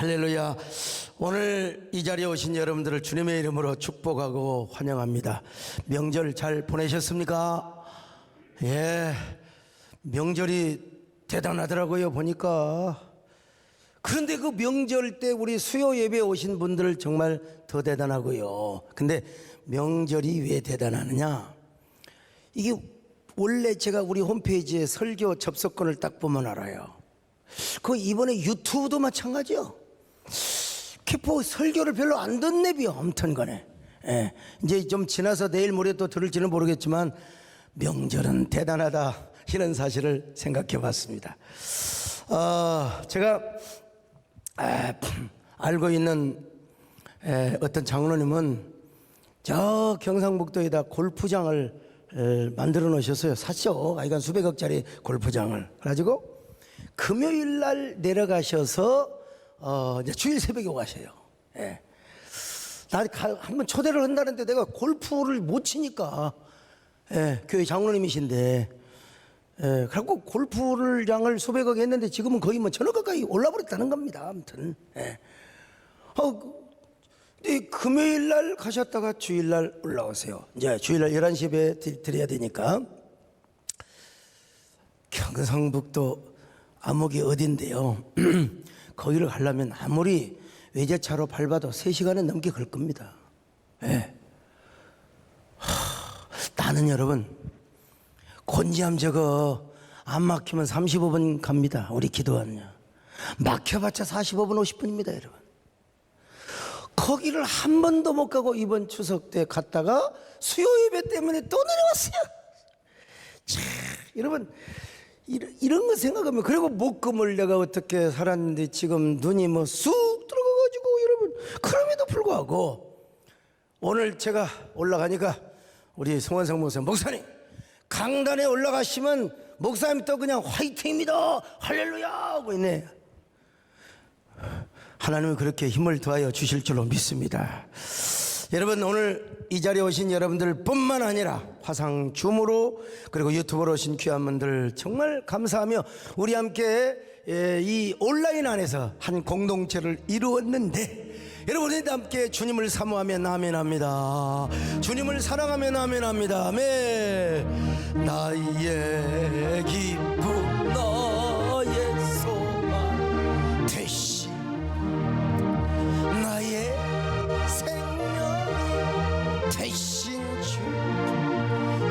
할렐루야. 오늘 이 자리에 오신 여러분들을 주님의 이름으로 축복하고 환영합니다. 명절 잘 보내셨습니까? 예, 명절이 대단하더라고요 보니까. 그런데 그 명절 때 우리 수요 예배에 오신 분들 정말 더 대단하고요. 근데 명절이 왜 대단하느냐, 이게 원래 제가 우리 홈페이지에 설교 접속권을 딱 보면 알아요. 그 이번에 유튜브도 마찬가지요. 키포 설교를 별로 안 듣네비요. 아무튼 간에 예, 이제 좀 지나서 내일 모레 또 들을지는 모르겠지만 명절은 대단하다, 이런 사실을 생각해 봤습니다. 제가 알고 있는 어떤 장로님은 저 경상북도에다 골프장을 만들어 놓으셨어요. 샀죠. 하여간 수백억짜리 골프장을. 그래가지고 금요일 날 내려가셔서 이제 주일 새벽에 오가셔요. 예. 나 한번 초대를 한다는데 내가 골프를 못 치니까, 예, 교회 장로님이신데, 예, 그래갖고 골프를 장을 수백억 했는데 지금은 거의 뭐 천억 가까이 올라버렸다는 겁니다. 아무튼, 예. 금요일 날 가셨다가 주일 날 올라오세요. 이제 주일 날 11시 예배 드려야 되니까. 경상북도 암흑이 어딘데요. 거기를 가려면 아무리 외제차로 밟아도 3시간은 넘게 걸 겁니다. 예. 나는 여러분 곤지암 저거 안 막히면 35분 갑니다. 우리 기도하느냐. 막혀봤자 45분 50분입니다 여러분. 거기를 한 번도 못 가고 이번 추석 때 갔다가 수요 예배 때문에 또 내려왔어요. 참, 여러분 이런 거 생각하면, 그리고 목금을 내가 어떻게 살았는데 지금 눈이 뭐 쑥 들어가가지고 여러분, 그럼에도 불구하고 오늘 제가 올라가니까 우리 송원성 목사님 강단에 올라가시면 목사님 또 그냥 화이팅입니다 할렐루야 하고 있네. 하나님은 그렇게 힘을 더하여 주실 줄로 믿습니다. 여러분, 오늘 이 자리에 오신 여러분들 뿐만 아니라 화상 줌으로 그리고 유튜브로 오신 귀한 분들 정말 감사하며 우리 함께 이 온라인 안에서 한 공동체를 이루었는데, 여러분이 함께 주님을 사모하면 아멘합니다. 주님을 사랑하면 아멘합니다. 아멘. 나의 기쁨 나의 소망 되시 나의 생명 되신 주,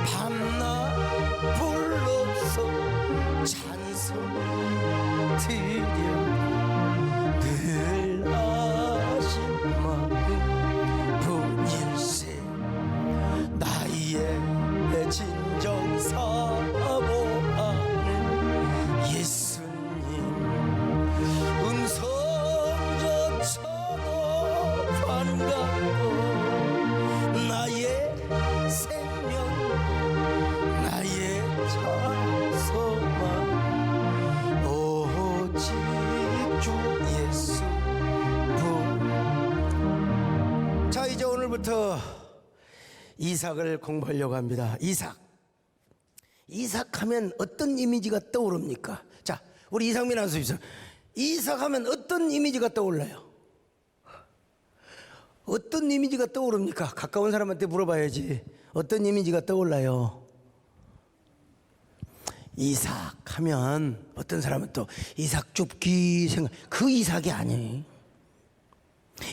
밤낮 불러서 찬송 드려 늘 아신 마음 분일세 나의 진정 사모하는 예수님 음성조차도 반갑고 나의 생명 나의 찬송만 오직 주 예수뿐. 자, 이제 오늘부터 이삭을 공부하려고 합니다. 이삭 하면 어떤 이미지가 떠오릅니까? 자, 우리 이상민 아나운서, 이삭 하면 어떤 이미지가 떠올라요? 어떤 이미지가 떠오릅니까? 가까운 사람한테 물어봐야지. 어떤 이미지가 떠올라요? 이삭 하면 어떤 사람은 또 이삭 줍기 생각, 그 이삭이 아니에요.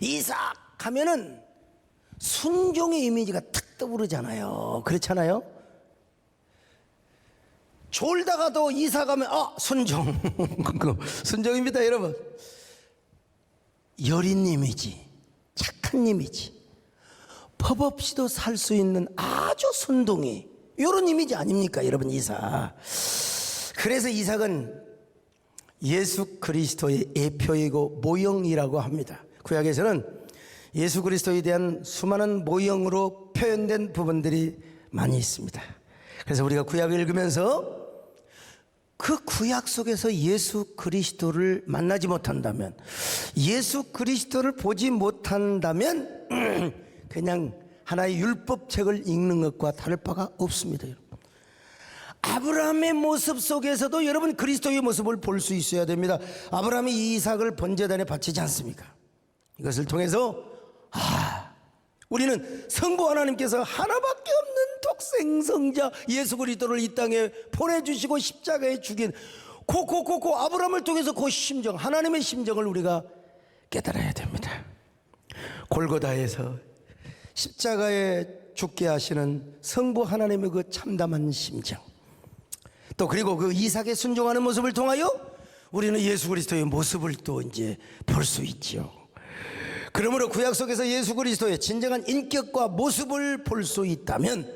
이삭 하면은 순종의 이미지가 탁 떠오르잖아요. 그렇잖아요? 졸다가도 이삭 하면 순종. 순종입니다 여러분. 여린 이미지, 착한 이미지, 법 없이도 살 수 있는 아주 순둥이, 이런 이미지 아닙니까 여러분, 이삭. 그래서 이삭은 예수 그리스도의 예표이고 모형이라고 합니다. 구약에서는 예수 그리스도에 대한 수많은 모형으로 표현된 부분들이 많이 있습니다. 그래서 우리가 구약을 읽으면서 그 구약 속에서 예수 그리스도를 만나지 못한다면, 예수 그리스도를 보지 못한다면 그냥 하나의 율법책을 읽는 것과 다를 바가 없습니다. 아브라함의 모습 속에서도 여러분 그리스도의 모습을 볼 수 있어야 됩니다. 아브라함이 이삭을 번제단에 바치지 않습니까? 이것을 통해서 우리는 성부 하나님께서 하나밖에 없는 독생성자 예수 그리스도를 이 땅에 보내주시고 십자가에 죽인 그 아브라함을 통해서 그 심정, 하나님의 심정을 우리가 깨달아야 됩니다. 골고다에서 십자가에 죽게 하시는 성부 하나님의 그 참담한 심정, 또 그리고 그 이삭에 순종하는 모습을 통하여 우리는 예수 그리스도의 모습을 또 이제 볼 수 있죠. 그러므로 구약 속에서 예수 그리스도의 진정한 인격과 모습을 볼 수 있다면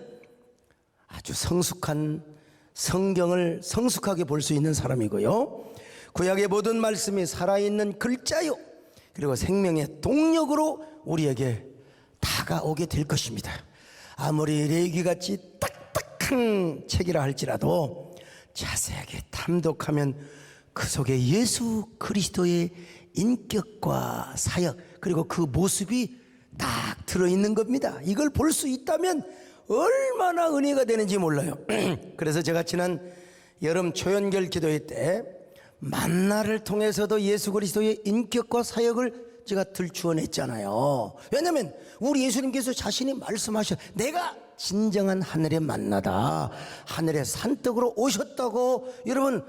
아주 성숙한 성경을 성숙하게 볼 수 있는 사람이고요, 구약의 모든 말씀이 살아있는 글자요 그리고 생명의 동력으로 우리에게 다가오게 될 것입니다. 아무리 레위기같이 딱딱한 책이라 할지라도 자세하게 탐독하면 그 속에 예수 그리스도의 인격과 사역 그리고 그 모습이 딱 들어있는 겁니다. 이걸 볼 수 있다면 얼마나 은혜가 되는지 몰라요. 그래서 제가 지난 여름 초연결 기도회 때 만나를 통해서도 예수 그리스도의 인격과 사역을 제가 들추어냈잖아요. 왜냐하면 우리 예수님께서 자신이 말씀하셔, 내가 진정한 하늘의 만나다, 하늘의 산떡으로 오셨다고 여러분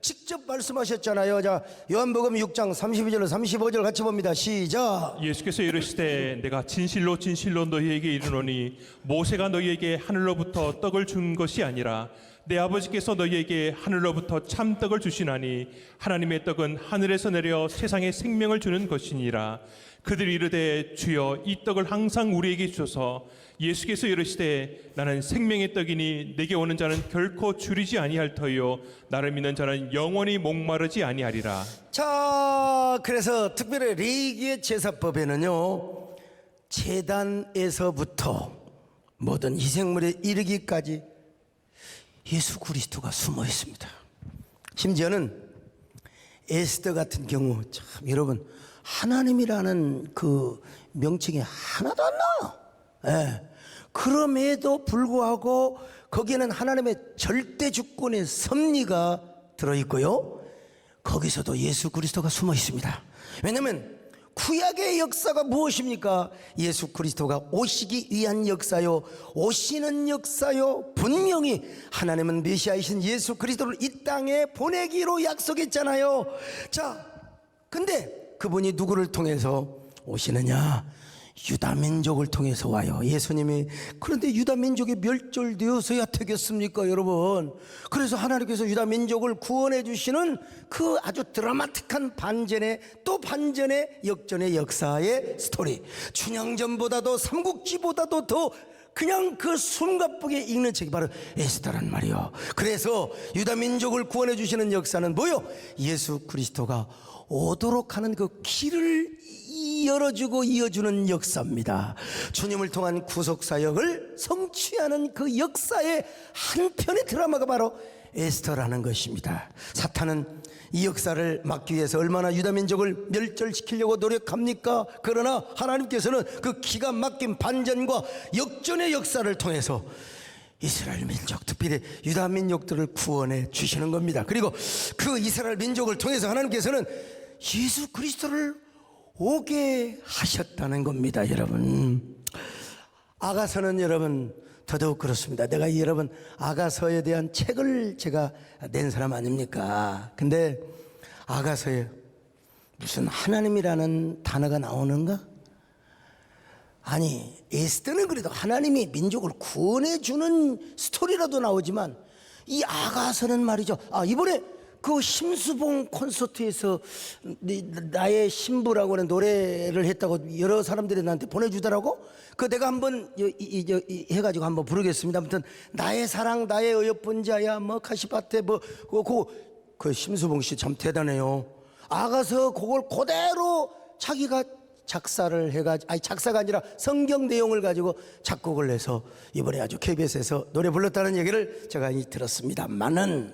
직접 말씀하셨잖아요. 자, 요한복음 6장 32절로 35절 같이 봅니다. 시작. 예수께서 이르시되 내가 진실로 진실로 너희에게 이르노니 모세가 너희에게 하늘로부터 떡을 준 것이 아니라 내 아버지께서 너희에게 하늘로부터 참떡을 주시나니 하나님의 떡은 하늘에서 내려 세상에 생명을 주는 것이니라. 그들이 이르되 주여 이 떡을 항상 우리에게 주소서. 예수께서 이르시되 나는 생명의 떡이니 내게 오는 자는 결코 줄이지 아니할 터요 나를 믿는 자는 영원히 목마르지 아니하리라. 자, 그래서 특별히 레위기의 제사법에는요, 제단에서부터 모든 희생물에 이르기까지 예수 그리스도가 숨어 있습니다. 심지어는 에스더 같은 경우 참 여러분 하나님이라는 그 명칭이 하나도 안 나와. 그럼에도 불구하고 거기에는 하나님의 절대 주권의 섭리가 들어있고요, 거기서도 예수 그리스도가 숨어 있습니다. 왜냐하면 구약의 역사가 무엇입니까? 예수 그리스도가 오시기 위한 역사요, 오시는 역사요. 분명히 하나님은 메시아이신 예수 그리스도를 이 땅에 보내기로 약속했잖아요. 자, 근데 그분이 누구를 통해서 오시느냐? 유다 민족을 통해서 와요. 예수님이. 그런데 유다 민족이 멸절되어서야 되겠습니까 여러분? 그래서 하나님께서 유다 민족을 구원해 주시는 그 아주 드라마틱한 반전의 또 반전의 역전의 역사의 스토리, 춘향전보다도 삼국지보다도 더 그냥 그 숨가쁘게 읽는 책이 바로 에스더란 말이요. 그래서 유다 민족을 구원해 주시는 역사는 뭐요? 예수 그리스도가 오도록 하는 그 길을 열어주고 이어주는 역사입니다. 주님을 통한 구속사역을 성취하는 그 역사의 한편의 드라마가 바로 에스더라는 것입니다. 사탄은 이 역사를 막기 위해서 얼마나 유다민족을 멸절시키려고 노력합니까? 그러나 하나님께서는 그 기가 막힌 반전과 역전의 역사를 통해서 이스라엘 민족, 특별히 유다 민족들을 구원해 주시는 겁니다. 그리고 그 이스라엘 민족을 통해서 하나님께서는 예수 그리스도를 오게 하셨다는 겁니다. 여러분, 아가서는 여러분 더더욱 그렇습니다. 내가 여러분 아가서에 대한 책을 제가 낸 사람 아닙니까? 근데 아가서에 무슨 하나님이라는 단어가 나오는가? 아니, 에스더는 그래도 하나님이 민족을 구원해 주는 스토리라도 나오지만 이 아가서는 말이죠. 이번에 그 심수봉 콘서트에서 나의 신부라고 하는 노래를 했다고 여러 사람들이 나한테 보내주더라고. 그 내가 한번 해가지고 한번 부르겠습니다. 아무튼 나의 사랑 나의 어여쁜 자야 뭐 카시밭에 그 심수봉 씨 참 대단해요. 아가서 그걸 그대로 자기가 작사를 해가지고, 아니 작사가 아니라 성경 내용을 가지고 작곡을 해서 이번에 아주 KBS에서 노래 불렀다는 얘기를 제가 들었습니다만은,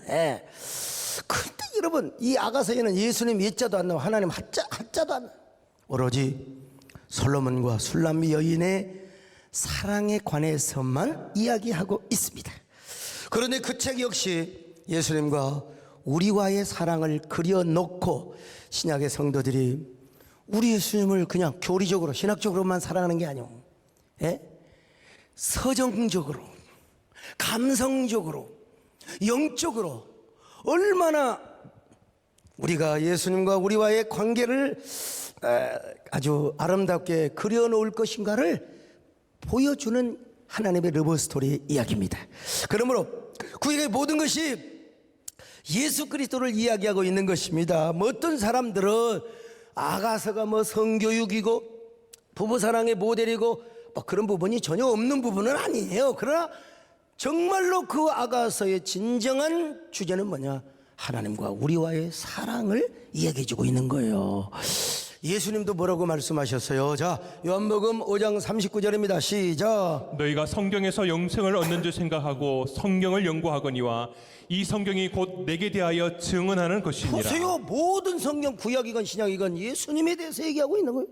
근데 여러분 이 아가서에는 예수님 예자도 안 나와, 하나님 하자도 안 나와. 오로지 솔로몬과 술람미 여인의 사랑에 관해서만 이야기하고 있습니다. 그런데 그 책 역시 예수님과 우리와의 사랑을 그려놓고 신약의 성도들이 우리 예수님을 그냥 교리적으로 신학적으로만 사랑하는 게 아니오. 예? 서정적으로, 감성적으로, 영적으로 얼마나 우리가 예수님과 우리와의 관계를 아주 아름답게 그려놓을 것인가를 보여주는 하나님의 러브스토리 이야기입니다. 그러므로 구약의 모든 것이 예수 그리스도를 이야기하고 있는 것입니다. 뭐 어떤 사람들은 아가서가 뭐 성교육이고 부부사랑의 모델이고 뭐 그런 부분이 전혀 없는 부분은 아니에요. 그러나 정말로 그 아가서의 진정한 주제는 뭐냐? 하나님과 우리와의 사랑을 이야기해주고 있는 거예요. 예수님도 뭐라고 말씀하셨어요? 자, 요한복음 5장 39절입니다. 시작. 너희가 성경에서 영생을 얻는 줄 생각하고 성경을 연구하거니와 이 성경이 곧 내게 대하여 증언하는 것이니라. 보세요. 모든 성경 구약이건 신약이건 예수님에 대해서 얘기하고 있는 거예요.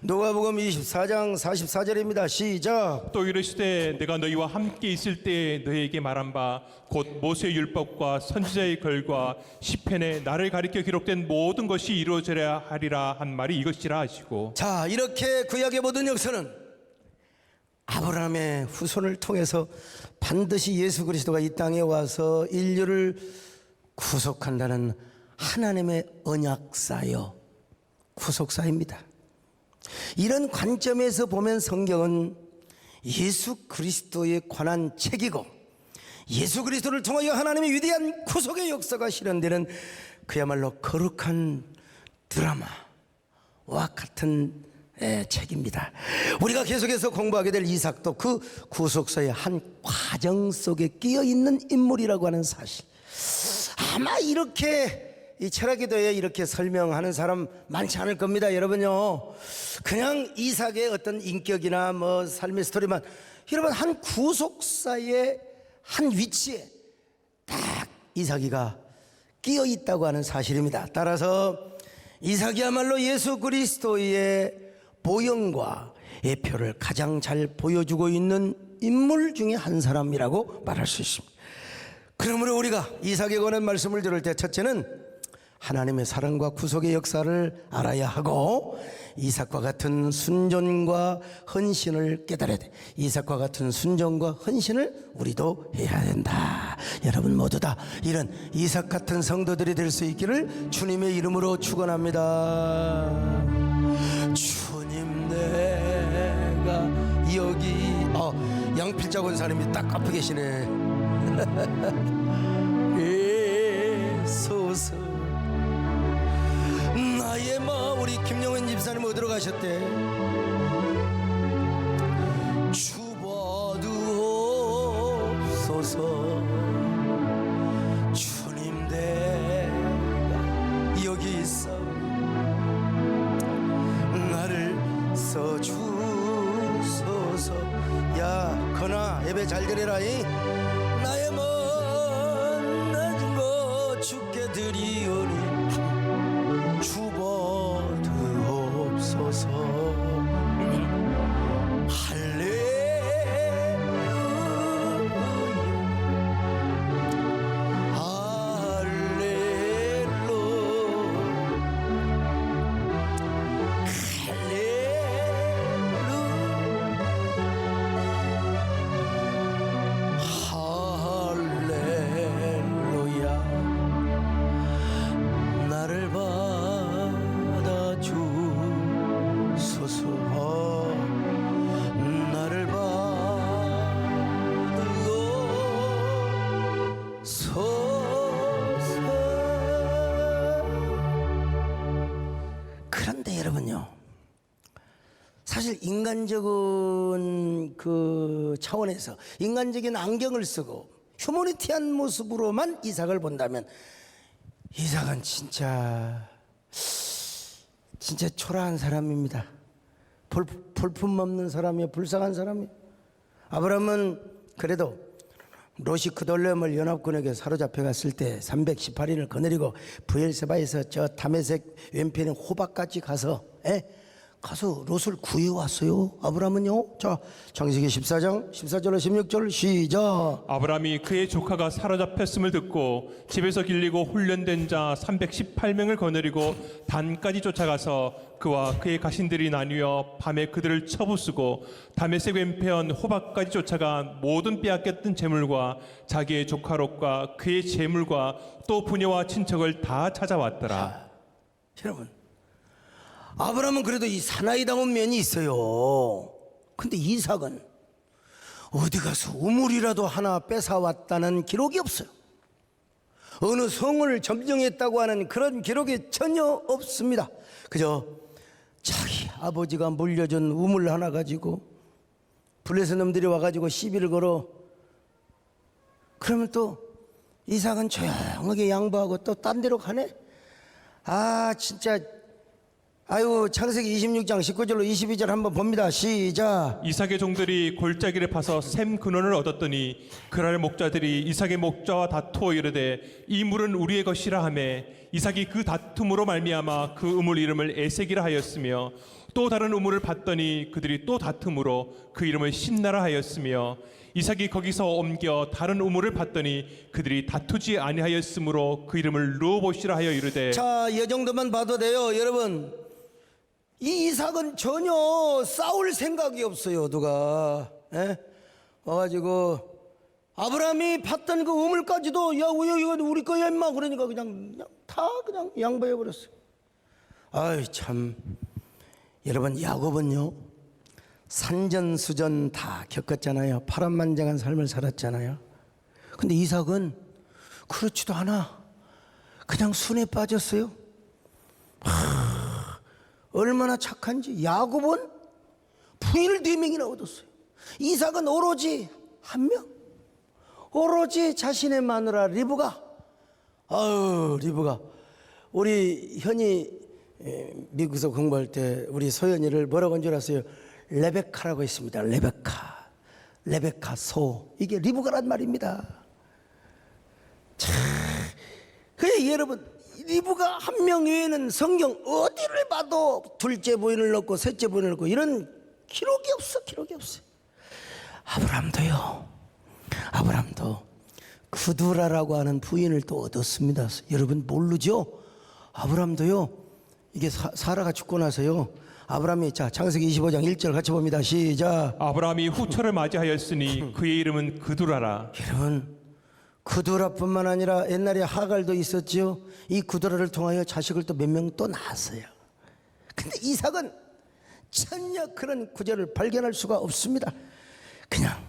누가복음 24장 44절입니다. 시작. 또 이르시되 내가 너희와 함께 있을 때에 너희에게 말한 바 곧 모세의 율법과 선지자의 글과 시편에 나를 가리켜 기록된 모든 것이 이루어져야 하리라 한 말이 이것이라 하시고. 자, 이렇게 구약의 모든 역사는 아브라함의 후손을 통해서 반드시 예수 그리스도가 이 땅에 와서 인류를 구속한다는 하나님의 언약사요, 구속사입니다. 이런 관점에서 보면 성경은 예수 그리스도에 관한 책이고 예수 그리스도를 통하여 하나님의 위대한 구속의 역사가 실현되는 그야말로 거룩한 드라마와 같은 책입니다. 우리가 계속해서 공부하게 될 이삭도 그 구속사의 한 과정 속에 끼어 있는 인물이라고 하는 사실, 아마 이렇게 이 철학기도에 이렇게 설명하는 사람 많지 않을 겁니다. 여러분요, 그냥 이삭의 어떤 인격이나 뭐 삶의 스토리만, 여러분 한 구속사의 한 위치에 딱 이삭이가 끼어 있다고 하는 사실입니다. 따라서 이삭이야말로 예수 그리스도의 보형과 예표를 가장 잘 보여주고 있는 인물 중에 한 사람이라고 말할 수 있습니다. 그러므로 우리가 이삭에 관한 말씀을 들을 때 첫째는 하나님의 사랑과 구속의 역사를 알아야 하고 이삭과 같은 순종과 헌신을 깨달아야 돼. 이삭과 같은 순종과 헌신을 우리도 해야 된다. 여러분 모두 다 이런 이삭 같은 성도들이 될 수 있기를 주님의 이름으로 축원합니다. 주님, 내가 여기 양필자 권사님이 딱 앞에 계시네. 예소서 나의 마음. 우리 김영은 집사님 어디로 가셨대? 주봐두옵소서. 주님, 내가 여기 있어. 나를 써주소서. 야, 건아, 예배 잘 드리라이. 나의 먼 낮은 것 주께 드리오니 주봐두옵소서. 그런데 여러분요, 사실 인간적인 그 차원에서 인간적인 안경을 쓰고 휴머니티한 모습으로만 이삭을 본다면 이삭은 진짜 초라한 사람입니다. 볼품 없는 사람이에요. 불쌍한 사람이에요. 아브라함은 그래도 롯이 그돌렘을 연합군에게 사로잡혀 갔을 때 318인을 거느리고 브엘세바에서 저 다메섹 왼편에 호박까지 가서 가서 롯을 구해왔어요. 아브라함은요. 자, 창세기 14장 14절로 16절 시작. 아브라함이 그의 조카가 사로잡혔음을 듣고 집에서 길리고 훈련된 자 318명을 거느리고 단까지 쫓아가서 그와 그의 가신들이 나뉘어 밤에 그들을 쳐부수고 다메섹 왼편 호박까지 쫓아가 모든 빼앗겼던 재물과 자기의 조카 롯과 그의 재물과 또 부녀와 친척을 다 찾아왔더라. 여러분, 아브라함은 그래도 이 사나이다운 면이 있어요. 근데 이삭은 어디 가서 우물이라도 하나 뺏어왔다는 기록이 없어요. 어느 성을 점령했다고 하는 그런 기록이 전혀 없습니다. 그저 자기 아버지가 물려준 우물 하나 가지고 블레셋 놈들이 와가지고 시비를 걸어. 그러면 또 이삭은 조용하게 양보하고 또 딴 데로 가네. 아 진짜. 아유, 창세기 26장 19절로 22절 한번 봅니다. 시작. 이삭의 종들이 골짜기를 파서 샘 근원을 얻었더니 그날 목자들이 이삭의 목자와 다투어 이르되 이 물은 우리의 것이라 하매 이삭이 그 다툼으로 말미암아 그 우물 이름을 에색이라 하였으며 또 다른 우물을 봤더니 그들이 또 다툼으로 그 이름을 신나라 하였으며 이삭이 거기서 옮겨 다른 우물을 봤더니 그들이 다투지 아니하였으므로 그 이름을 르호봇이라 하여 이르되. 자, 이 정도만 봐도 돼요. 여러분, 이 이삭은 전혀 싸울 생각이 없어요. 누가 와가지고 아브라함이 팠던 그 우물까지도 야 이거 우리 거야 임마 그러니까 그냥 다 그냥 양보해 버렸어요. 아이 참, 여러분, 야곱은요 산전수전 다 겪었잖아요. 파란만장한 삶을 살았잖아요. 근데 이삭은 그렇지도 않아. 그냥 순에 빠졌어요. 얼마나 착한지. 야곱은 부인을 4명이나 얻었어요. 이삭은 오로지 1명. 오로지 자신의 마누라 리브가. 리브가. 우리 현이 미국에서 공부할 때 우리 소연이를 뭐라고 한 줄 아세요? 레베카라고 했습니다. 레베카. 레베카 소. 이게 리브가란 말입니다. 참. 그래 여러분, 리브가 1명 외에는 성경 어디를 봐도 둘째 부인을 넣고 셋째 부인을 넣고 이런 기록이 없어. 기록이 없어요. 아브람도 그두라라고 하는 부인을 또 얻었습니다. 여러분 모르죠? 아브람도요, 이게 사라가 죽고 나서요, 아브람이, 자 창세기 25장 1절 같이 봅니다. 시작. 아브라함이 후처를 맞이하였으니 그의 이름은 그두라라. 여러분, 그두라뿐만 아니라 옛날에 하갈도 있었지요. 이 그두라를 통하여 자식을 또 몇 명 또 낳았어요. 근데 이삭은 전혀 그런 구절을 발견할 수가 없습니다. 그냥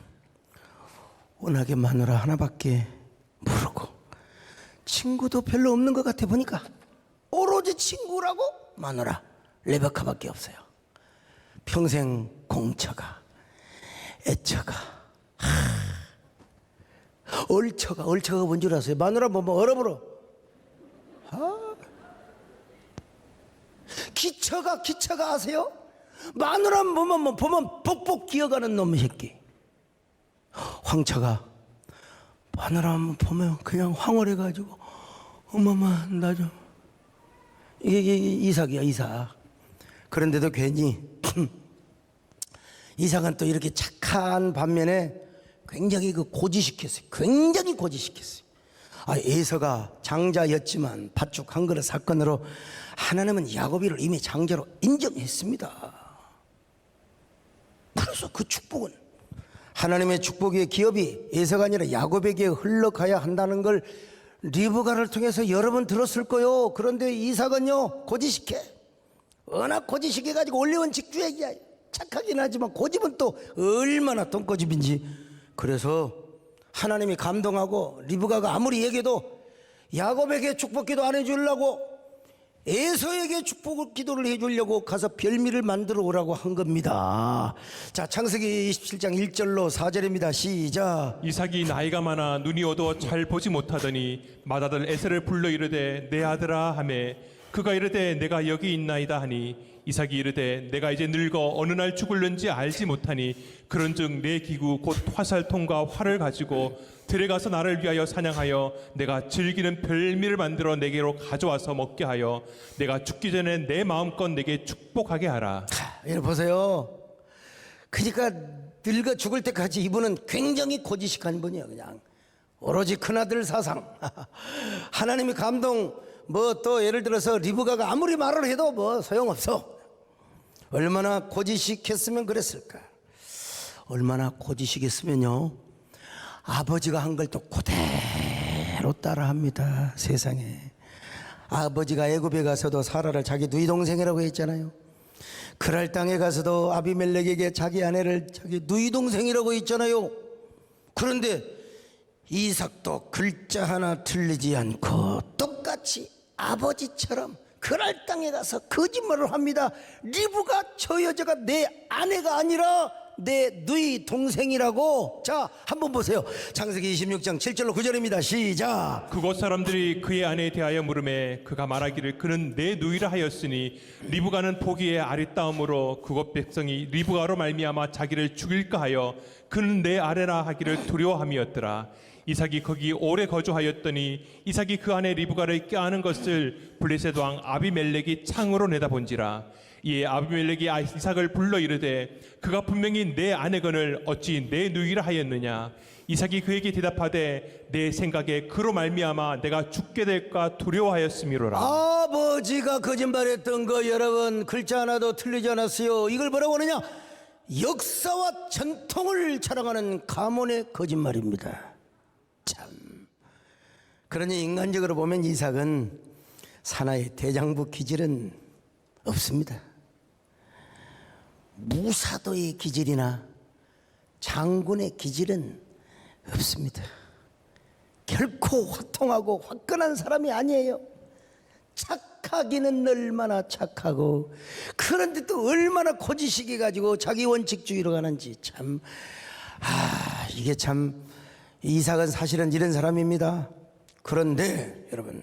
워낙에 마누라 하나밖에 모르고 친구도 별로 없는 것 같아 보니까 오로지 친구라고 마누라 레베카밖에 없어요. 평생 공처가, 애처가, 얼처가 뭔 줄 아세요? 마누라 보면 얼어버려. 기처가 아세요? 마누라 보면 복복 기어가는 놈의 새끼. 황처가 마누라 보면 그냥 황홀해가지고 어머마 나 좀. 이게 이삭이야, 이삭. 그런데도 괜히 이삭은 또 이렇게 착한 반면에 굉장히 고지시켰어요. 굉장히 고지시켰어요. 에서가 장자였지만 팥죽 한 그릇 사건으로 하나님은 야곱이를 이미 장자로 인정했습니다. 그래서 그 축복은, 하나님의 축복의 기업이 에서가 아니라 야곱에게 흘러가야 한다는 걸 리브가를 통해서 여러 번 들었을 거요. 그런데 이삭은요 고지시켜. 워낙 고지시켜가지고 올려온 직주얘기야. 착하긴 하지만 고집은 또 얼마나 똥고집인지. 그래서 하나님이 감동하고 리브가가 아무리 얘기해도 야곱에게 축복 기도 안 해주려고 에서에게 축복 기도를 해주려고 가서 별미를 만들어 오라고 한 겁니다. 자, 창세기 27장 1절로 4절입니다. 시작. 이삭이 나이가 많아 눈이 어두워 잘 보지 못하더니 맏아들 에서를 불러 이르되 내 아들아 하매 그가 이르되 내가 여기 있나이다 하니 이삭이 이르되 내가 이제 늙어 어느 날 죽을는지 알지 못하니 그런즉 내 기구 곧 화살통과 활을 가지고 들에 가서 나를 위하여 사냥하여 내가 즐기는 별미를 만들어 내게로 가져와서 먹게 하여 내가 죽기 전에 내 마음껏 내게 축복하게 하라. 여러분 보세요. 그러니까 늙어 죽을 때까지 이분은 굉장히 고지식한 분이에요. 그냥 오로지 큰아들 사상. 하나님이 감동, 뭐 또 예를 들어서 리브가가 아무리 말을 해도 뭐 소용없어. 얼마나 고지식했으면 그랬을까. 얼마나 고지식했으면요, 아버지가 한 걸 또 그대로 따라합니다. 세상에. 아버지가 애굽에 가서도 사라를 자기 누이 동생이라고 했잖아요. 그랄 땅에 가서도 아비멜렉에게 자기 아내를 자기 누이 동생이라고 했잖아요. 그런데 이삭도 글자 하나 틀리지 않고 똑같이 아버지처럼 그랄 땅에 가서 거짓말을 합니다. 리브가 저 여자가 내 아내가 아니라 내 누이 동생이라고. 자, 한번 보세요. 창세기 26장 7절로 9절입니다. 시작. 그곳 사람들이 그의 아내에 대하여 물음에 그가 말하기를 그는 내 누이라 하였으니 리브가는 보기에 아리따움으로 그곳 백성이 리브가로 말미암아 자기를 죽일까 하여 그는 내 아내라 하기를 두려워함이었더라. 이삭이 거기 오래 거주하였더니 이삭이 그 아내 리브가를 껴안은 것을 블레셋 왕 아비멜렉이 창으로 내다본지라. 이에 아비멜렉이 이삭을 불러 이르되 그가 분명히 내 아내건을 어찌 내 누이라 하였느냐. 이삭이 그에게 대답하되 내 생각에 그로 말미암아 내가 죽게 될까 두려워하였음이로라. 아버지가 거짓말했던 거 여러분 글자 하나도 틀리지 않았어요. 이걸 뭐라고 하느냐? 역사와 전통을 자랑하는 가문의 거짓말입니다. 참. 그러니 인간적으로 보면 이삭은 사나이 대장부 기질은 없습니다. 무사도의 기질이나 장군의 기질은 없습니다. 결코 화통하고 화끈한 사람이 아니에요. 착하기는 얼마나 착하고, 그런데 또 얼마나 고지식이 가지고 자기 원칙주의로 가는지 참. 이게 참, 이삭은 사실은 이런 사람입니다. 그런데 여러분,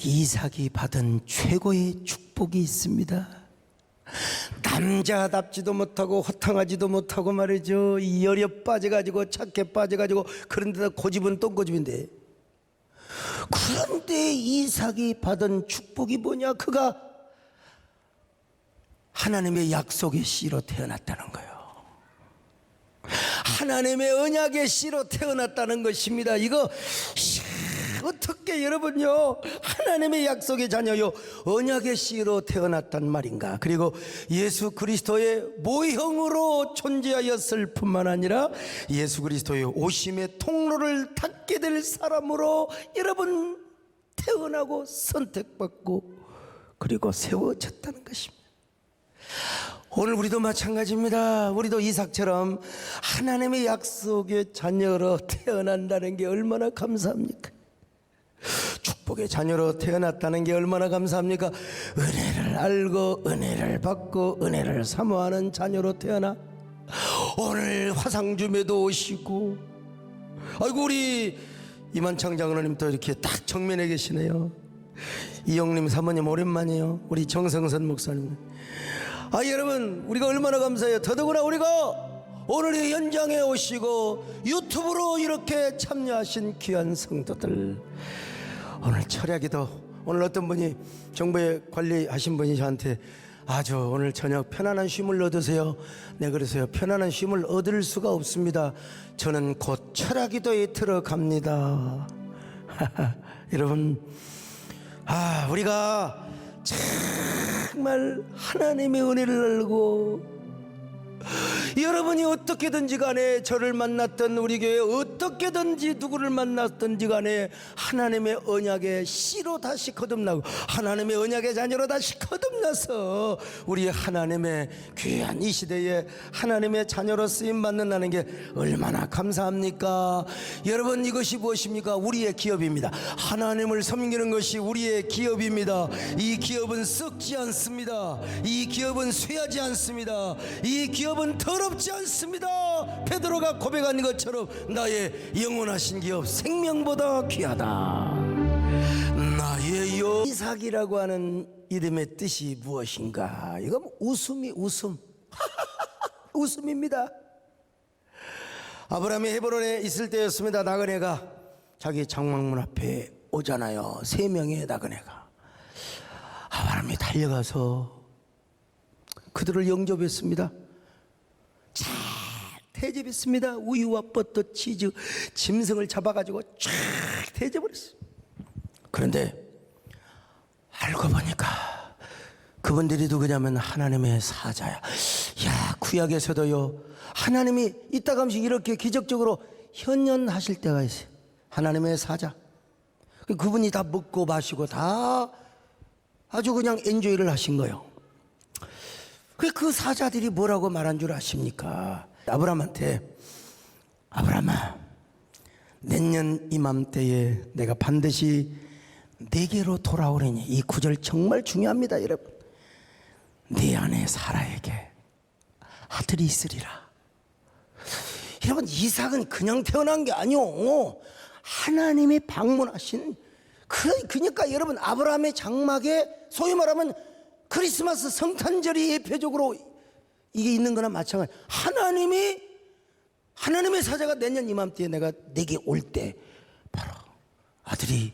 이삭이 받은 최고의 축복이 있습니다. 남자답지도 못하고 호탕하지도 못하고 말이죠. 열에 빠져가지고 착해 빠져가지고, 그런데다 고집은 똥고집인데, 그런데 이삭이 받은 축복이 뭐냐? 그가 하나님의 약속의 씨로 태어났다는 거예요. 하나님의 언약의 씨로 태어났다는 것입니다. 이거 어떻게 여러분요, 하나님의 약속의 자녀요, 언약의 씨로 태어났단 말인가? 그리고 예수 그리스도의 모형으로 존재하였을 뿐만 아니라 예수 그리스도의 오심의 통로를 닫게 될 사람으로 여러분 태어나고 선택받고 그리고 세워졌다는 것입니다. 오늘 우리도 마찬가지입니다. 우리도 이삭처럼 하나님의 약속의 자녀로 태어난다는 게 얼마나 감사합니까? 축복의 자녀로 태어났다는 게 얼마나 감사합니까? 은혜를 알고 은혜를 받고 은혜를 사모하는 자녀로 태어나 오늘 화상줌에도 오시고, 아이고 우리 이만창 장로님도 이렇게 딱 정면에 계시네요. 이영님 사모님 오랜만이에요. 우리 정성선 목사님. 여러분 우리가 얼마나 감사해요. 더더구나 우리가 오늘 이 현장에 오시고 유튜브로 이렇게 참여하신 귀한 성도들, 오늘 철야기도, 오늘 어떤 분이 정부에 관리하신 분이 저한테 아주 오늘 저녁 편안한 쉼을 얻으세요. 네, 그래서요, 편안한 쉼을 얻을 수가 없습니다. 저는 곧 철야기도에 들어갑니다. 여러분, 우리가 정말 하나님의 은혜를 알고, 여러분이 어떻게든지 간에 저를 만났던 우리 교회 어떻게든지 누구를 만났든지 간에 하나님의 언약의 씨로 다시 거듭나고 하나님의 언약의 자녀로 다시 거듭나서 우리 하나님의 귀한 이 시대에 하나님의 자녀로 쓰임받는다는 게 얼마나 감사합니까? 여러분, 이것이 무엇입니까? 우리의 기업입니다. 하나님을 섬기는 것이 우리의 기업입니다. 이 기업은 썩지 않습니다. 이 기업은 쇠하지 않습니다. 이 기업은 더럽지 않습니다. 베드로가 고백한 것처럼 나의 영원하신 기업 생명보다 귀하다. 나의 이삭이라고 하는 이름의 뜻이 무엇인가? 이거 웃음이 웃음. 웃음입니다. 아브라함이 헤브론에 있을 때였습니다. 나그네가 자기 장막문 앞에 오잖아요. 3명의 나그네가. 아브라함이 달려가서 그들을 영접했습니다. 잘 대접했습니다. 우유와 버터, 치즈, 짐승을 잡아가지고 쫙 대접했어요. 그런데 알고 보니까 그분들이 누구냐면 하나님의 사자야. 야, 구약에서도요, 하나님이 이따금씩 이렇게 기적적으로 현현하실 때가 있어요. 하나님의 사자. 그분이 다 먹고 마시고 다 아주 그냥 엔조이를 하신 거예요. 그 사자들이 뭐라고 말한 줄 아십니까? 아브라함한테, 아브라함아, 내년 이맘때에 내가 반드시 내게로 돌아오리니. 이 구절 정말 중요합니다, 여러분. 네 아내 사라에게 아들이 있으리라. 여러분, 이삭은 그냥 태어난 게 아니오. 하나님이 방문하신, 그러니까 여러분, 아브라함의 장막에 소위 말하면 크리스마스 성탄절이 예표적으로 이게 있는 거나 마찬가지. 하나님의 사자가 내년 이맘때에 내가 내게 올 때 바로 아들이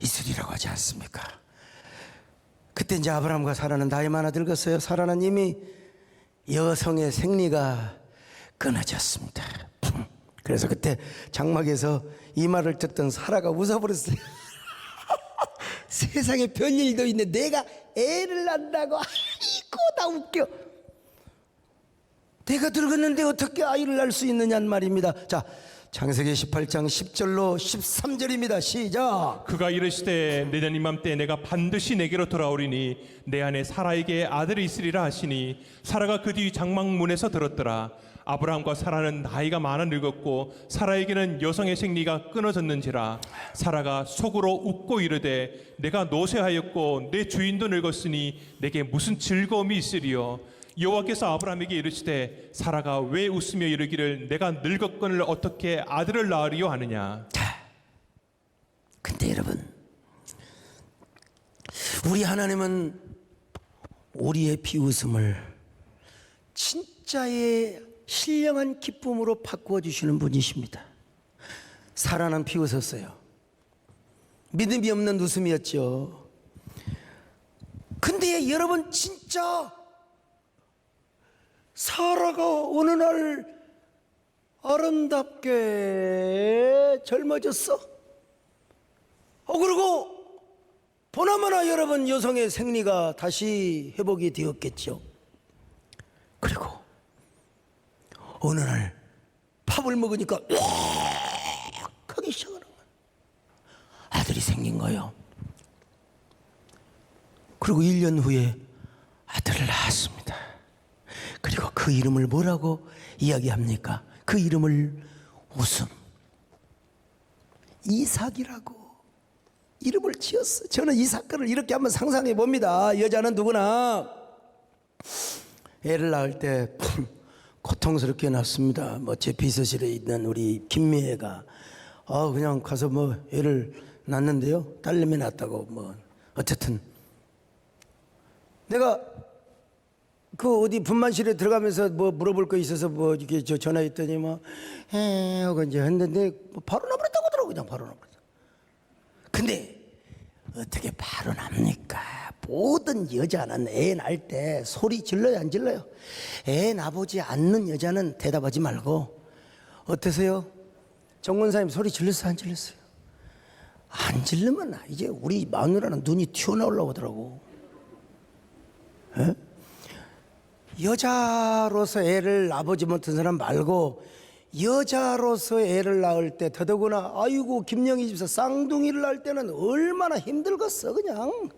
있으리라고 하지 않습니까? 그때 이제 아브라함과 사라는 나이 많아 늙었어요. 사라는 이미 여성의 생리가 끊어졌습니다. 그래서 그때 장막에서 이마를 쳤던 사라가 웃어버렸어요. 세상에 별일도 있네. 내가 애를 낳는다고. 아이고, 나 웃겨. 내가 늙었는데 어떻게 아이를 낳을 수 있느냐는 말입니다. 자, 창세기 18장 10절로 13절입니다. 시작. 그가 이르시되 내년 이맘때 내가 반드시 내게로 돌아오리니 내 아내 사라에게 아들이 있으리라 하시니 사라가 그 뒤 장막문에서 들었더라. 아브라함과 사라는 나이가 많아 늙었고 사라에게는 여성의 생리가 끊어졌는지라. 사라가 속으로 웃고 이르되 내가 노쇠하였고 내 주인도 늙었으니 내게 무슨 즐거움이 있으리요. 여호와께서 아브라함에게 이르시되 사라가 왜 웃으며 이르기를 내가 늙었거늘 어떻게 아들을 낳으리요 하느냐. 근데 여러분, 우리 하나님은 우리의 비웃음을 진짜의 신령한 기쁨으로 바꾸어 주시는 분이십니다. 사라는 비웃었어요. 믿음이 없는 웃음이었죠. 근데 여러분, 진짜 사라가 어느 날 아름답게 젊어졌어. 그리고 보나마나 여러분, 여성의 생리가 다시 회복이 되었겠죠. 그리고 어느 날 밥을 먹으니까 하기 시작하는 거예요. 아들이 생긴 거예요. 그리고 1년 후에 아들을 낳았습니다. 그리고 그 이름을 뭐라고 이야기합니까? 그 이름을 웃음, 이삭이라고 이름을 지었어요. 저는 이 사건을 이렇게 한번 상상해 봅니다. 여자는 누구나 애를 낳을 때 고통스럽게 낳습니다. 제 비서실에 있는 우리 김미애가 그냥 가서 애를 낳는데요, 딸내미 낳았다고 어쨌든 내가 그 어디 분만실에 들어가면서 물어볼 거 있어서 이렇게 전화했더니 하고 이제 했는데 바로 나버렸다고 하더라고. 그냥 바로 나버렸다. 근데 어떻게 바로 납니까? 모든 여자는 애 낳을 때 소리 질러요, 안 질러요? 애 낳아보지 않는 여자는 대답하지 말고. 어떠세요? 정권사님 소리 질렀어요, 안 질렀어요? 안 질르면 이제 우리 마누라는 눈이 튀어나오려고 하더라고. 에? 여자로서 애를 낳아보지 못한 사람 말고 여자로서 애를 낳을 때 더더구나, 아이고 김영희 집사 쌍둥이를 낳을 때는 얼마나 힘들겠어 그냥.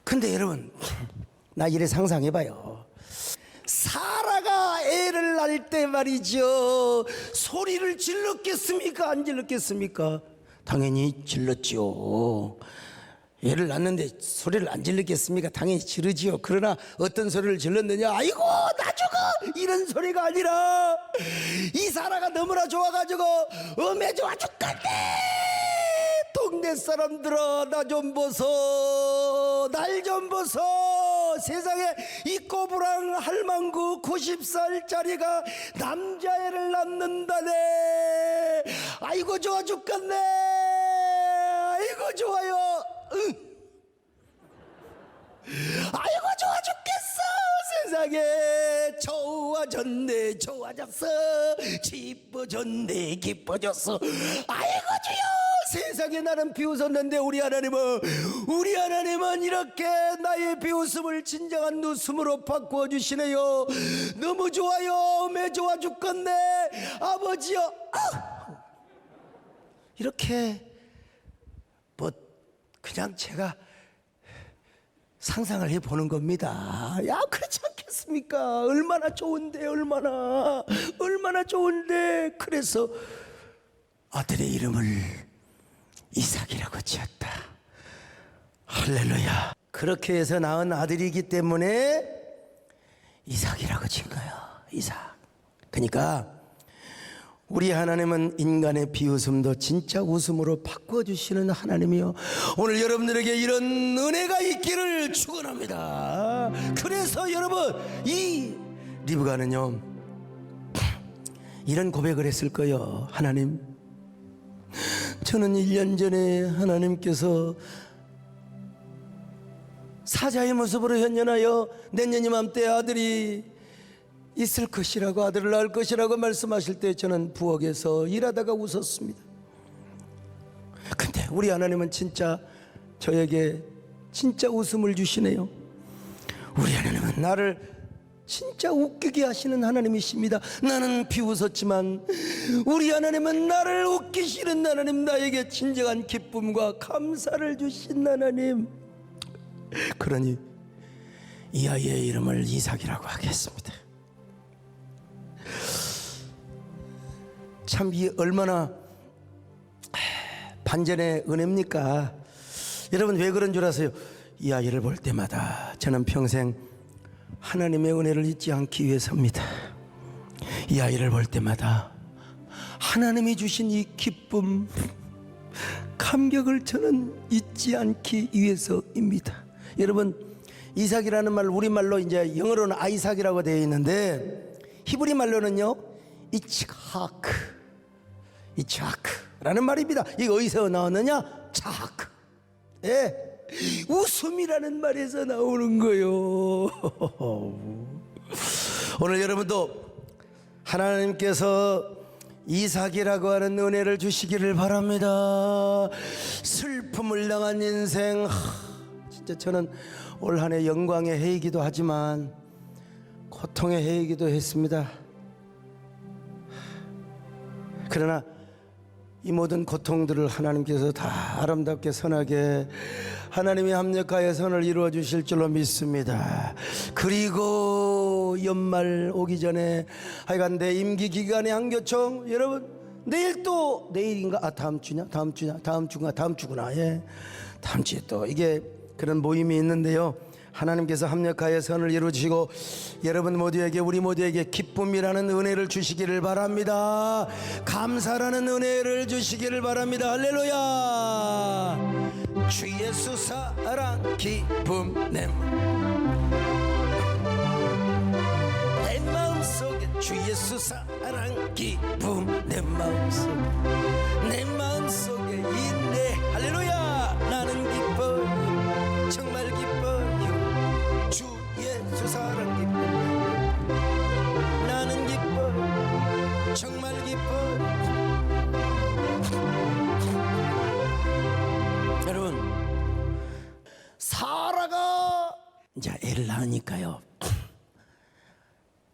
근데 여러분, 나 이래 상상해봐요. 사라가 애를 낳을 때 말이죠, 소리를 질렀겠습니까, 안 질렀겠습니까? 당연히 질렀지요. 애를 낳는데 소리를 안 질렀겠습니까? 당연히 지르지요. 그러나 어떤 소리를 질렀느냐? 아이고 나 죽어! 이런 소리가 아니라 이 사라가 너무나 좋아가지고 음에 좋아 죽겠네. 동네 사람들아 나 좀 보소, 날 좀 보소, 세상에 이 꼬부랑 할망구 90살짜리가 남자애를 낳는다네. 아이고 좋아 죽겠네. 아이고 좋아요. 아이고 좋아 죽겠어. 세상에 좋아졌네. 좋아졌어. 기뻐졌네. 기뻐졌어. 아이고 주여. 세상에 나는 비웃었는데 우리 하나님은 이렇게 나의 비웃음을 진정한 웃음으로 바꾸어 주시네요. 너무 좋아요. 매 좋아 죽겠네. 아버지여. 이렇게 뭐 그냥 제가 상상을 해보는 겁니다. 야, 그렇지 않겠습니까? 얼마나 좋은데, 얼마나 좋은데. 그래서 아들의 이름을 이삭이라고 지었다. 할렐루야. 그렇게 해서 낳은 아들이기 때문에 이삭이라고 지은 거예요. 이삭. 그러니까 우리 하나님은 인간의 비웃음도 진짜 웃음으로 바꿔주시는 하나님이요, 오늘 여러분들에게 이런 은혜가 있기를 축원합니다. 그래서 여러분, 이 리브가는요 이런 고백을 했을 거예요. 하나님, 저는 1년 전에 하나님께서 사자의 모습으로 현현하여 내년 이맘때 아들이 있을 것이라고, 아들을 낳을 것이라고 말씀하실 때 저는 부엌에서 일하다가 웃었습니다. 근데 우리 하나님은 진짜 저에게 진짜 웃음을 주시네요. 우리 하나님은 나를 진짜 웃기게 하시는 하나님이십니다. 나는 비웃었지만 우리 하나님은 나를 웃기시는 하나님, 나에게 진정한 기쁨과 감사를 주신 하나님. 그러니 이 아이의 이름을 이삭이라고 하겠습니다. 참 이 얼마나 반전의 은혜입니까? 여러분, 왜 그런 줄 아세요? 이 아이를 볼 때마다 저는 평생 하나님의 은혜를 잊지 않기 위해서입니다. 이 아이를 볼 때마다 하나님이 주신 이 기쁨, 감격을 저는 잊지 않기 위해서입니다. 여러분, 이삭이라는 말, 우리말로 이제 영어로는 아이삭이라고 되어 있는데 히브리 말로는요 이츠하크라는 말입니다. 이거 어디서 나왔느냐? 차하크. 예, 웃음이라는 말에서 나오는 거요. 오늘 여러분도 하나님께서 이삭이라고 하는 은혜를 주시기를 바랍니다. 슬픔을 당한 인생, 진짜 저는 올 한 해 영광의 해이기도 하지만 고통의 해이기도 했습니다. 그러나 이 모든 고통들을 하나님께서 다 아름답게 선하게 하나님이 합력하여 선을 이루어 주실 줄로 믿습니다. 그리고 연말 오기 전에 하여간 내 임기 기간의 한교총, 여러분 내일 또, 내일인가? 다음 주냐? 다음 주구나. 예, 다음 주에 또 이게 그런 모임이 있는데요, 하나님께서 합력하여 선을 이루시고 여러분 모두에게, 우리 모두에게 기쁨이라는 은혜를 주시기를 바랍니다. 감사라는 은혜를 주시기를 바랍니다. 할렐루야. 주 예수 사랑 기쁨 내 마음속에 주 예수 사랑 기쁨 내 마음속에 있네. 할렐루야. 나는 기뻐요, 정말 기뻐요. 주 예수 사랑 기뻐, 나는 기뻐, 정말 기뻐. 여러분, 사라가 이제 애를 낳으니까요,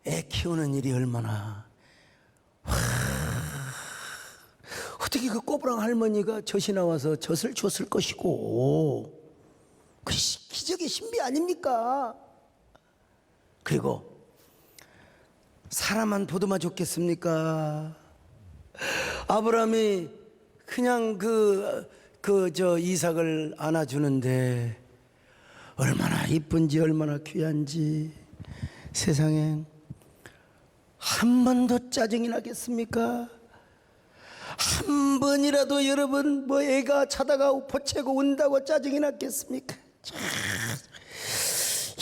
애 키우는 일이 얼마나, 어떻게 그 꼬부랑 할머니가 젖이 나와서 젖을 줬을 것이고, 그 기적의 신비 아닙니까? 그리고 사람만 보도만 좋겠습니까? 아브라함이 그냥 저 이삭을 안아주는데 얼마나 이쁜지, 얼마나 귀한지. 세상에 한 번도 짜증이 나겠습니까? 한 번이라도 여러분 뭐 애가 자다가 보채고 운다고 짜증이 났겠습니까?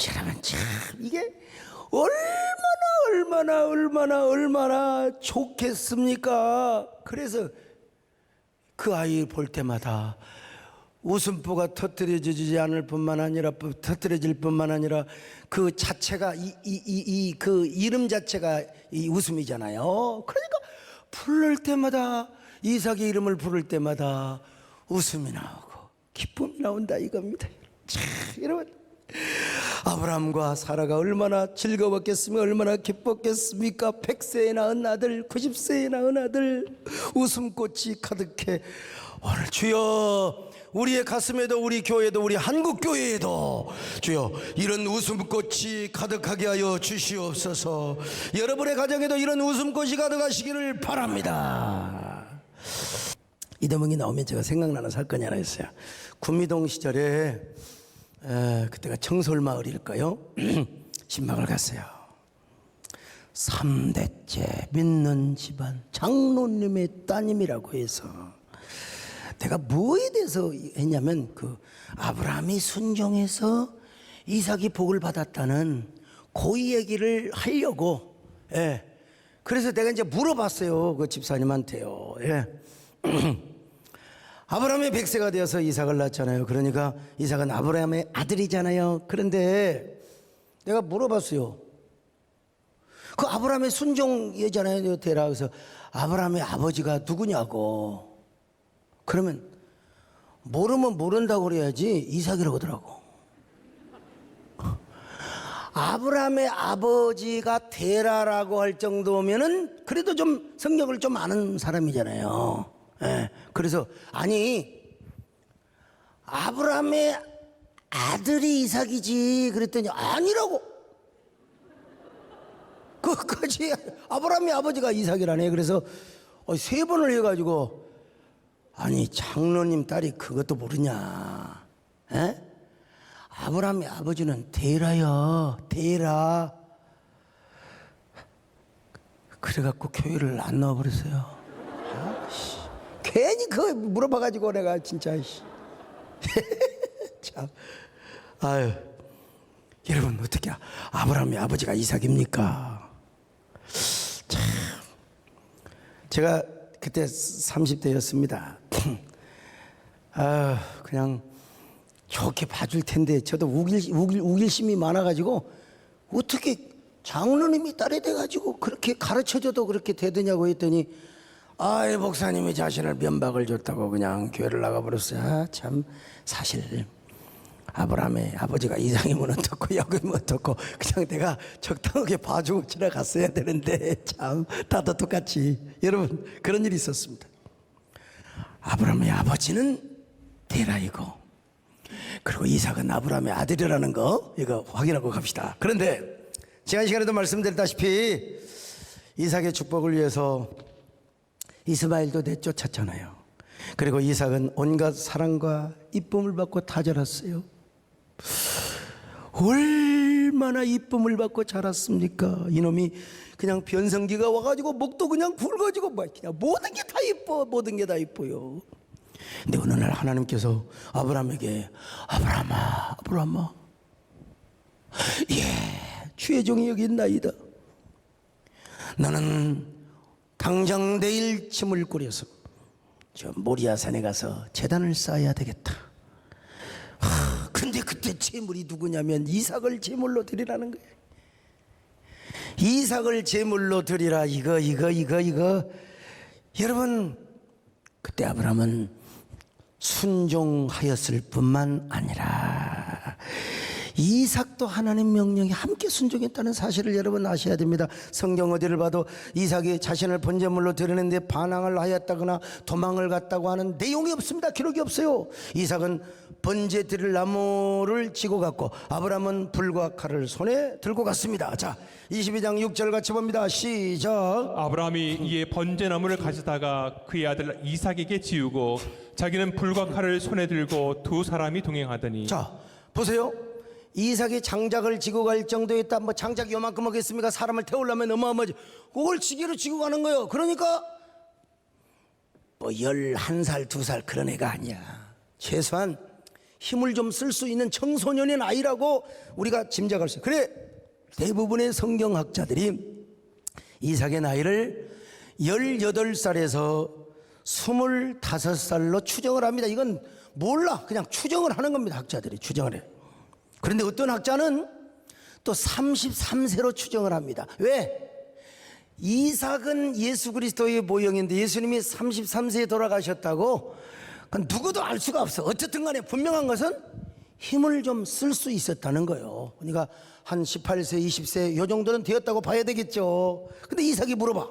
그러면 참 이게 얼마나 좋겠습니까? 그래서 그 아이 볼 때마다 웃음보가 터뜨려지지 않을 뿐만 아니라 터뜨려질 뿐만 아니라 그 자체가 그 이름 자체가 이 웃음이잖아요. 그러니까 부를 때마다 이삭의 이름을 부를 때마다 웃음이 나오고 기쁨이 나온다 이겁니다. 참, 여러분 아브라함과 사라가 얼마나 즐거웠겠으며 얼마나 기뻤겠습니까? 100세에 낳은 아들, 90세에 낳은 아들, 웃음꽃이 가득해. 오늘 주여 우리의 가슴에도 우리 교회도 우리 한국교회에도 주여 이런 웃음꽃이 가득하게 하여 주시옵소서. 여러분의 가정에도 이런 웃음꽃이 가득하시기를 바랍니다. 이 대목이 나오면 제가 생각나는 사건이 하나 있어요. 구미동 시절에 그때가 청솔마을일까요? 신방을 갔어요. 3대째 믿는 집안 장로님의 따님이라고 해서 내가 뭐에 대해서 했냐면 그 아브라함이 순종해서 이삭이 복을 받았다는 고이 얘기를 하려고 그래서 내가 이제 물어봤어요. 그 집사님한테요. 아브라함이 100세가 되어서 이삭을 낳았잖아요. 그러니까 이삭은 아브라함의 아들이잖아요. 그런데 내가 물어봤어요. 그 아브라함의 순종이잖아요. 되라. 그래서 아브라함의 아버지가 누구냐고. 그러면 모르면 모른다고 그래야지 이삭이라고 하더라고. 아브라함의 아버지가 데라라고 할 정도면은 그래도 좀 성격을 좀 아는 사람이잖아요. 그래서 아니 아브라함의 아들이 이삭이지 그랬더니 아니라고. 그까지 아브라함의 아버지가 이삭이라네. 그래서 3번을 해가지고 아니 장로님 딸이 그것도 모르냐? 아브라함의 아버지는 데라야, 데라. 그래갖고 교회를 안 나와버렸어요. 괜히 그거 물어봐가지고 내가 진짜 참. 아유 여러분 어떻게 아브라함의 아버지가 이삭입니까? 참 제가 그때 30대였습니다. 그냥 좋게 봐줄 텐데 저도 우길심이 많아가지고 어떻게 장로님이 딸이 돼가지고 그렇게 가르쳐줘도 그렇게 되더냐고 했더니 아이 목사님이 자신을 면박을 줬다고 그냥 교회를 나가버렸어요. 참 사실 아브라함의 아버지가 이삭이면 어떻고 야곱이면 어떻고 그냥 내가 적당하게 봐주고 지나갔어야 되는데 참 다들 똑같이. 여러분 그런 일이 있었습니다. 아브라함의 아버지는 데라이고 그리고 이삭은 아브라함의 아들이라는 거 이거 확인하고 갑시다. 그런데 지난 시간에도 말씀드렸다시피 이삭의 축복을 위해서 이스마엘도 내쫓았잖아요. 그리고 이삭은 온갖 사랑과 이쁨을 받고 다 자랐어요. 얼마나 이쁨을 받고 자랐습니까? 이놈이 그냥 변성기가 와가지고 목도 그냥 굵어지고 그냥 모든 게 다 이뻐. 모든 게 다 이뻐요. 근데 어느 날 하나님께서 아브라함에게 아브라함아 주의 종이 여기 있나이다. 나는 당장 내일 짐을 꾸려서 저 모리아산에 가서 제단을 쌓아야 되겠다. 근데 그때 제물이 누구냐면 이삭을 제물로 드리라는 거예요. 이삭을 제물로 드리라. 이거 여러분 그때 아브라함은 순종하였을 뿐만 아니라 이삭도 하나님 명령에 함께 순종했다는 사실을 여러분 아셔야 됩니다. 성경 어디를 봐도 이삭이 자신을 번제물로 드리는데 반항을 하였다거나 도망을 갔다고 하는 내용이 없습니다. 기록이 없어요. 이삭은 번제 드릴 나무를 지고 갔고 아브라함은 불과 칼을 손에 들고 갔습니다. 자 22장 6절 같이 봅니다. 시작. 아브라함이 이에 번제나무를 가져다가 그의 아들 이삭에게 지우고 자기는 불과 칼을 손에 들고 두 사람이 동행하더니. 자 보세요. 이삭이 장작을 지고 갈 정도였다. 뭐 장작이 요만큼 하겠습니까? 사람을 태우려면 어마어마하지. 그걸 지게로 지고 가는 거예요. 그러니까 뭐 11살 2살 그런 애가 아니야. 최소한 힘을 좀 쓸 수 있는 청소년의 나이라고 우리가 짐작할 수 있어요. 그래 대부분의 성경학자들이 이삭의 나이를 18살에서 25살로 추정을 합니다. 이건 몰라, 그냥 추정을 하는 겁니다. 학자들이 추정을 해요. 그런데 어떤 학자는 또 33세로 추정을 합니다. 왜? 이삭은 예수 그리스도의 모형인데 예수님이 33세에 돌아가셨다고 그건 누구도 알 수가 없어. 어쨌든 간에 분명한 것은 힘을 좀 쓸 수 있었다는 거예요. 그러니까 한 18세 20세 요 정도는 되었다고 봐야 되겠죠. 근데 이삭이 물어봐.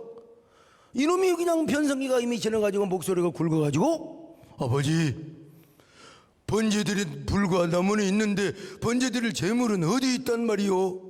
이놈이 그냥 변성기가 이미 지나가지고 목소리가 굵어가지고 아버지 번제들이 불과 나무는 있는데 번제드릴 재물은 어디 있단 말이오?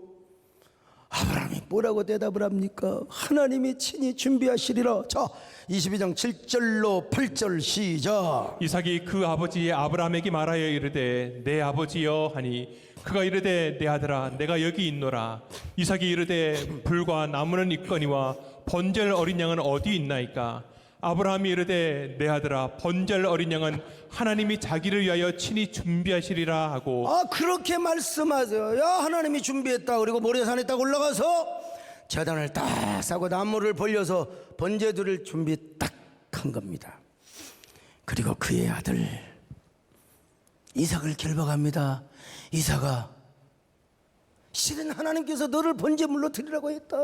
아브라함이 뭐라고 대답을 합니까? 하나님이 친히 준비하시리라. 자 22장 7절로 8절 시작. 이삭이 그 아버지 아브라함에게 말하여 이르되 내 아버지여 하니 그가 이르되 내 아들아 내가 여기 있노라. 이삭이 이르되 불과 나무는 있거니와 번제할 어린 양은 어디 있나이까? 아브라함이 이르되 내 아들아 번제할 어린 양은 하나님이 자기를 위하여 친히 준비하시리라 하고. 아 그렇게 말씀하세요. 야 하나님이 준비했다. 그리고 모래산에 딱 올라가서 제단을 딱 싸고 나무를 벌려서 번제드릴 준비 딱 한 겁니다. 그리고 그의 아들 이삭을 결박합니다. 이삭아 실은 하나님께서 너를 번제물로 드리라고 했다.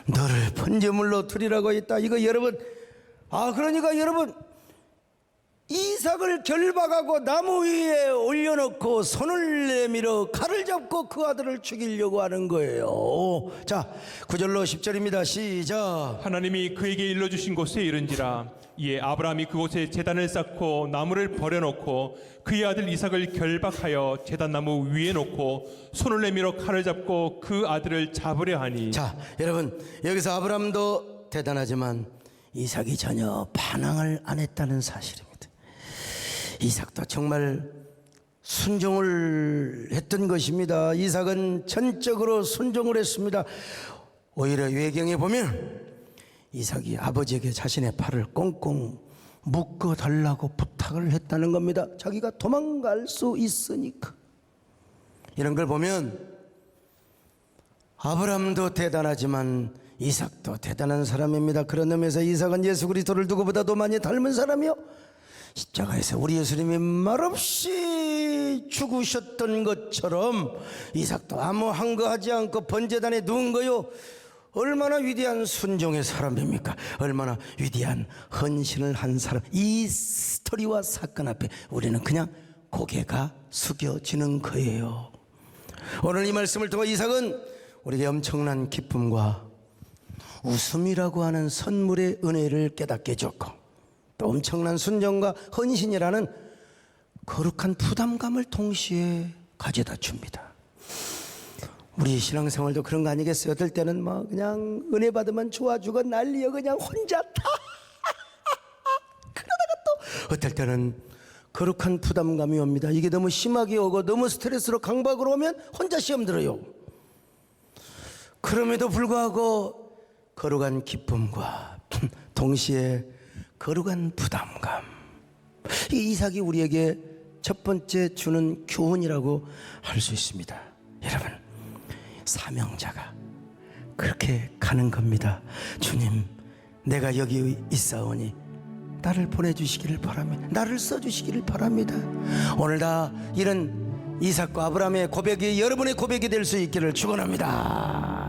너를 번제물로 드리라고 했다. 이거 여러분, 그러니까 여러분 이삭을 결박하고 나무 위에 올려놓고 손을 내밀어 칼을 잡고 그 아들을 죽이려고 하는 거예요. 자 9절로 10절입니다 시작. 하나님이 그에게 일러주신 곳에 이른지라. 이에 아브라함이 그곳에 제단을 쌓고 나무를 버려놓고 그의 아들 이삭을 결박하여 제단나무 위에 놓고 손을 내밀어 칼을 잡고 그 아들을 잡으려 하니. 자 여러분 여기서 아브라함도 대단하지만 이삭이 전혀 반항을 안 했다는 사실입니다. 이삭도 정말 순종을 했던 것입니다. 이삭은 전적으로 순종을 했습니다. 오히려 외경에 보면 이삭이 아버지에게 자신의 팔을 꽁꽁 묶어달라고 부탁을 했다는 겁니다. 자기가 도망갈 수 있으니까. 이런 걸 보면 아브라함도 대단하지만 이삭도 대단한 사람입니다. 그런 의미에서 이삭은 예수 그리스도를 누구보다도 많이 닮은 사람이요, 십자가에서 우리 예수님이 말없이 죽으셨던 것처럼 이삭도 아무 한거하지 않고 번제단에 누운 거요. 얼마나 위대한 순종의 사람입니까? 얼마나 위대한 헌신을 한 사람. 이 스토리와 사건 앞에 우리는 그냥 고개가 숙여지는 거예요. 오늘 이 말씀을 통해 이삭은 우리에게 엄청난 기쁨과 웃음이라고 하는 선물의 은혜를 깨닫게 해줬고, 또 엄청난 순종과 헌신이라는 거룩한 부담감을 동시에 가져다 줍니다. 우리 신앙생활도 그런 거 아니겠어요? 어떨 때는 막 그냥 은혜 받으면 좋아 죽어 난리여 그냥 혼자 다 그러다가 또 어떨 때는 거룩한 부담감이 옵니다. 이게 너무 심하게 오고 너무 스트레스로 강박으로 오면 혼자 시험 들어요. 그럼에도 불구하고 거룩한 기쁨과 동시에 거룩한 부담감, 이 이삭이 우리에게 첫 번째 주는 교훈이라고 할 수 있습니다. 여러분, 사명자가 그렇게 가는 겁니다. 주님, 내가 여기 있사오니 나를 보내주시기를 바랍니다. 나를 써주시기를 바랍니다. 오늘 다 이런 이삭과 아브라함의 고백이 여러분의 고백이 될 수 있기를 축원합니다.